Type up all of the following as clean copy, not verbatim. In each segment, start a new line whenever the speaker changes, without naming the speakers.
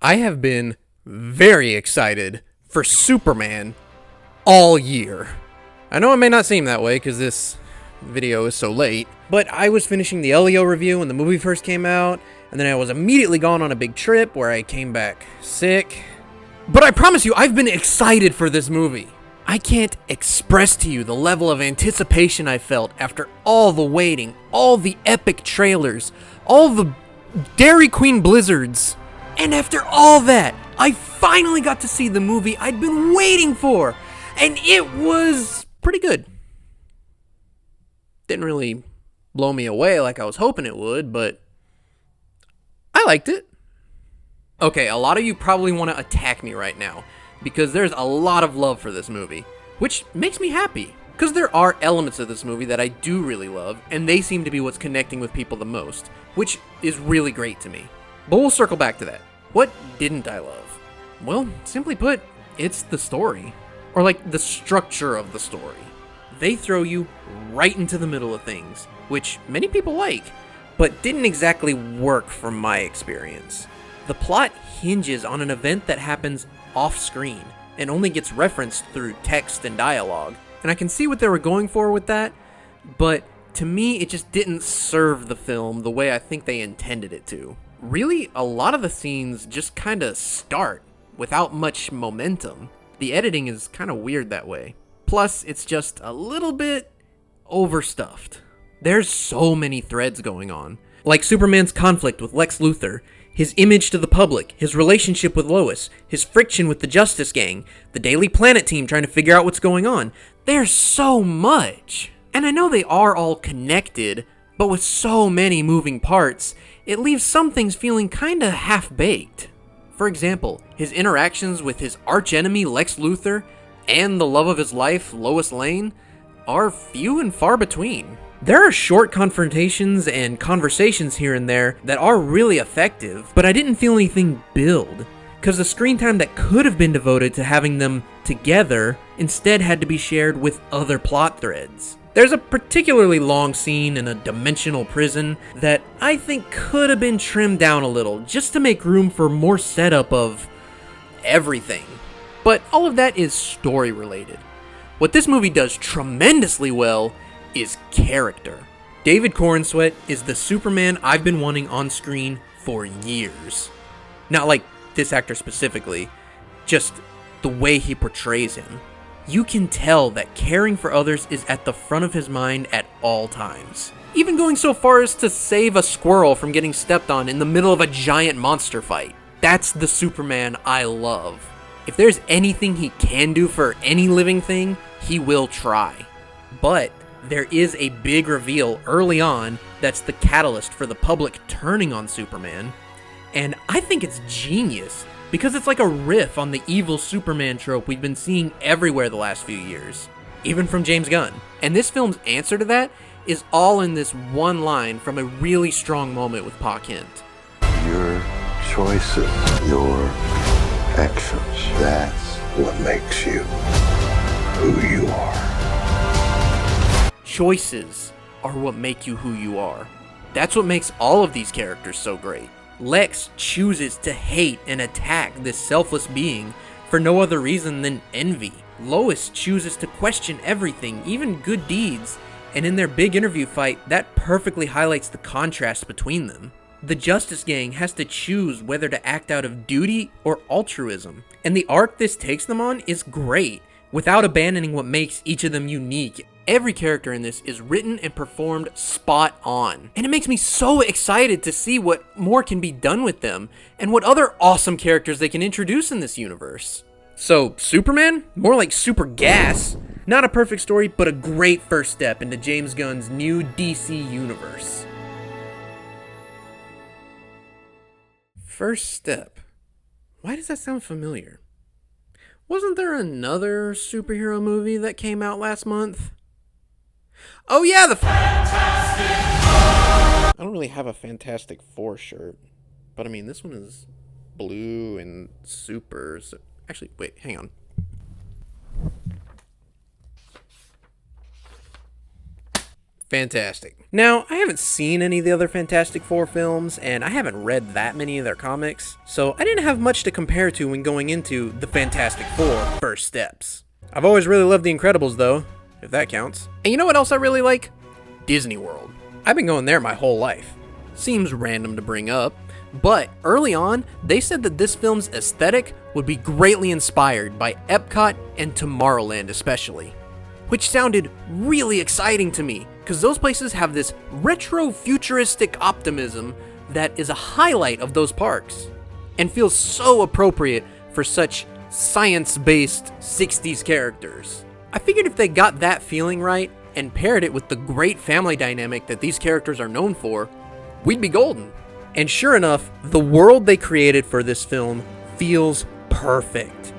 I have been very excited for Superman all year. I know it may not seem that way because this video is so late, but I was finishing the Elio review when the movie first came out, and then I was immediately gone on a big trip where I came back sick. But I promise you, I've been excited for this movie. I can't express to you the level of anticipation I felt after all the waiting, all the epic trailers, all the Dairy Queen blizzards. And after all that, I finally got to see the movie I'd been waiting for, and it was pretty good. Didn't really blow me away like I was hoping it would, but I liked it. Okay, a lot of you probably want to attack me right now, because there's a lot of love for this movie, which makes me happy, because there are elements of this movie that I do really love, and they seem to be what's connecting with people the most, which is really great to me. But we'll circle back to that. What didn't I love? Well, simply put, it's the story. Or like the structure of the story. They throw you right into the middle of things, which many people like, but didn't exactly work from my experience. The plot hinges on an event that happens off-screen and only gets referenced through text and dialogue. And I can see what they were going for with that, but to me, it just didn't serve the film the way I think they intended it to. Really, a lot of the scenes just kind of start without much momentum. The editing is kind of weird that way. Plus, it's just a little bit overstuffed. There's so many threads going on. Like Superman's conflict with Lex Luthor, his image to the public, his relationship with Lois, his friction with the Justice Gang, the Daily Planet team trying to figure out what's going on. There's so much. And I know they are all connected, but with so many moving parts, it leaves some things feeling kinda half-baked. For example, his interactions with his archenemy Lex Luthor and the love of his life, Lois Lane, are few and far between. There are short confrontations and conversations here and there that are really effective, but I didn't feel anything build, because the screen time that could have been devoted to having them together instead had to be shared with other plot threads. There's a particularly long scene in a dimensional prison that I think could have been trimmed down a little, just to make room for more setup of everything. But all of that is story related. What this movie does tremendously well is character. David Corenswet is the Superman I've been wanting on screen for years. Not like this actor specifically, just the way he portrays him. You can tell that caring for others is at the front of his mind at all times. Even going so far as to save a squirrel from getting stepped on in the middle of a giant monster fight. That's the Superman I love. If there's anything he can do for any living thing, he will try. But there is a big reveal early on that's the catalyst for the public turning on Superman. And I think it's genius, because it's like a riff on the evil Superman trope we've been seeing everywhere the last few years, even from James Gunn. And this film's answer to that is all in this one line from a really strong moment with Pa Kent.
Your choices, your actions, that's what makes you who you are.
Choices are what make you who you are. That's what makes all of these characters so great. Lex chooses to hate and attack this selfless being for no other reason than envy. Lois chooses to question everything, even good deeds, and in their big interview fight, that perfectly highlights the contrast between them. The Justice Gang has to choose whether to act out of duty or altruism, and the arc this takes them on is great, without abandoning what makes each of them unique. Every character in this is written and performed spot on, and it makes me so excited to see what more can be done with them, and what other awesome characters they can introduce in this universe. So, Superman? More like Super Gas. Not a perfect story, but a great first step into James Gunn's new DC universe. First step. Why does that sound familiar? Wasn't there another superhero movie that came out last month? Oh yeah, I don't really have a Fantastic Four shirt, but I mean, this one is blue and super. So actually, wait, hang on. fantastic. Now, I haven't seen any of the other Fantastic Four films, and I haven't read that many of their comics, so I didn't have much to compare to when going into the Fantastic Four First Steps. I've always really loved The Incredibles, though, if that counts. And you know what else I really like? Disney World. I've been going there my whole life. Seems random to bring up, but early on, they said that this film's aesthetic would be greatly inspired by Epcot and Tomorrowland especially, which sounded really exciting to me, because those places have this retro-futuristic optimism that is a highlight of those parks, and feels so appropriate for such science-based 60s characters. I figured if they got that feeling right, and paired it with the great family dynamic that these characters are known for, we'd be golden. And sure enough, the world they created for this film feels perfect.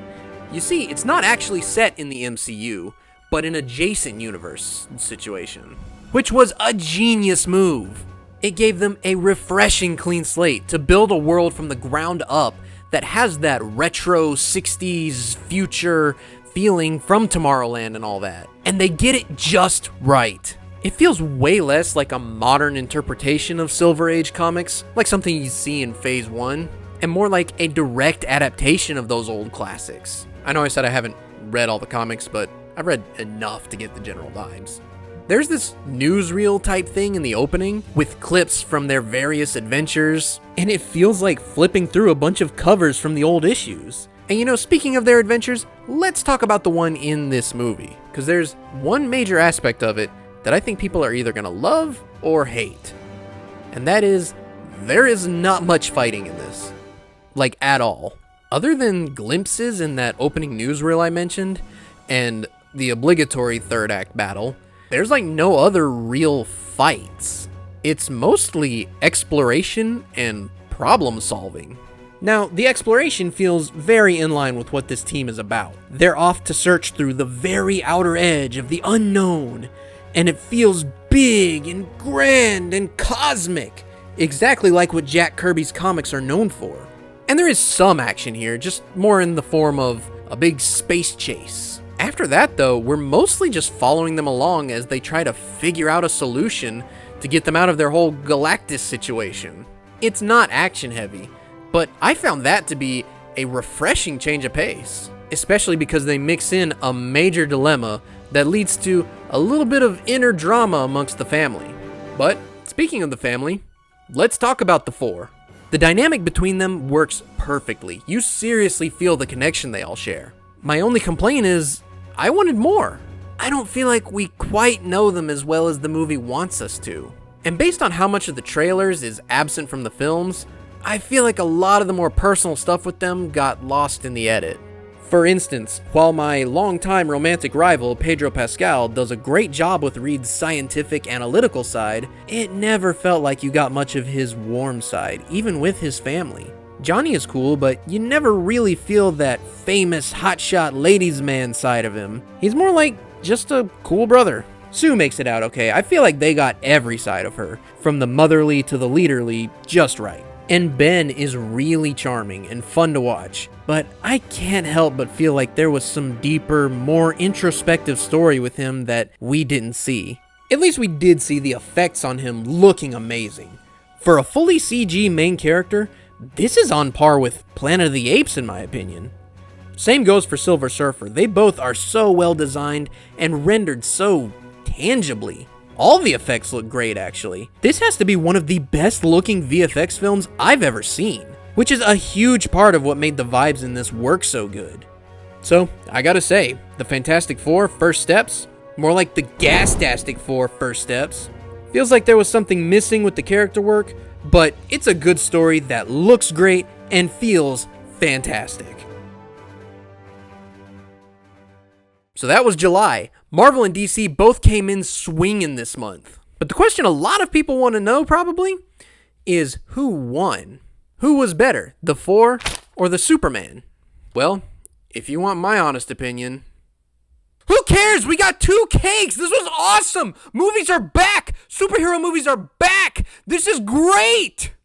You see, it's not actually set in the MCU, but an adjacent universe situation, which was a genius move. It gave them a refreshing clean slate to build a world from the ground up that has that retro 60s future feeling from Tomorrowland and all that. And they get it just right. It feels way less like a modern interpretation of Silver Age comics, like something you see in Phase 1, and more like a direct adaptation of those old classics. I know I said I haven't read all the comics, but I've read enough to get the general vibes. There's this newsreel type thing in the opening with clips from their various adventures, and it feels like flipping through a bunch of covers from the old issues. And you know, speaking of their adventures, let's talk about the one in this movie, because there's one major aspect of it that I think people are either going to love or hate. And that is, there is not much fighting in this. Like, at all. Other than glimpses in that opening newsreel I mentioned, and the obligatory third act battle, there's like no other real fights. It's mostly exploration and problem solving. Now, the exploration feels very in line with what this team is about. They're off to search through the very outer edge of the unknown, and it feels big and grand and cosmic, exactly like what Jack Kirby's comics are known for. And there is some action here, just more in the form of a big space chase. After that, though, we're mostly just following them along as they try to figure out a solution to get them out of their whole Galactus situation. It's not action heavy, but I found that to be a refreshing change of pace, especially because they mix in a major dilemma that leads to a little bit of inner drama amongst the family. But speaking of the family, let's talk about the four. The dynamic between them works perfectly. You seriously feel the connection they all share. My only complaint is, I wanted more. I don't feel like we quite know them as well as the movie wants us to. And based on how much of the trailers is absent from the films, I feel like a lot of the more personal stuff with them got lost in the edit. For instance, while my longtime romantic rival Pedro Pascal does a great job with Reed's scientific analytical side, it never felt like you got much of his warm side, even with his family. Johnny is cool, but you never really feel that famous hotshot ladies man side of him. He's more like just a cool brother. Sue makes it out okay. I feel like they got every side of her, from the motherly to the leaderly, just right. And Ben is really charming and fun to watch, but I can't help but feel like there was some deeper, more introspective story with him that we didn't see. At least we did see the effects on him looking amazing. For a fully CG main character, this is on par with Planet of the Apes in my opinion. Same goes for Silver Surfer. They both are so well designed and rendered so tangibly. All the effects look great, actually. This has to be one of the best looking VFX films I've ever seen, which is a huge part of what made the vibes in this work so good. So, I gotta say, the Fantastic Four First Steps, more like the Gastastic Four First Steps, feels like there was something missing with the character work, but it's a good story that looks great and feels fantastic. So that was July. Marvel and DC both came in swinging this month. But the question a lot of people want to know probably is who won? Who was better, the Four or the Superman? Well, if you want my honest opinion, who cares? We got 2 cakes. This was awesome. Movies are back. Superhero movies are back. This is great.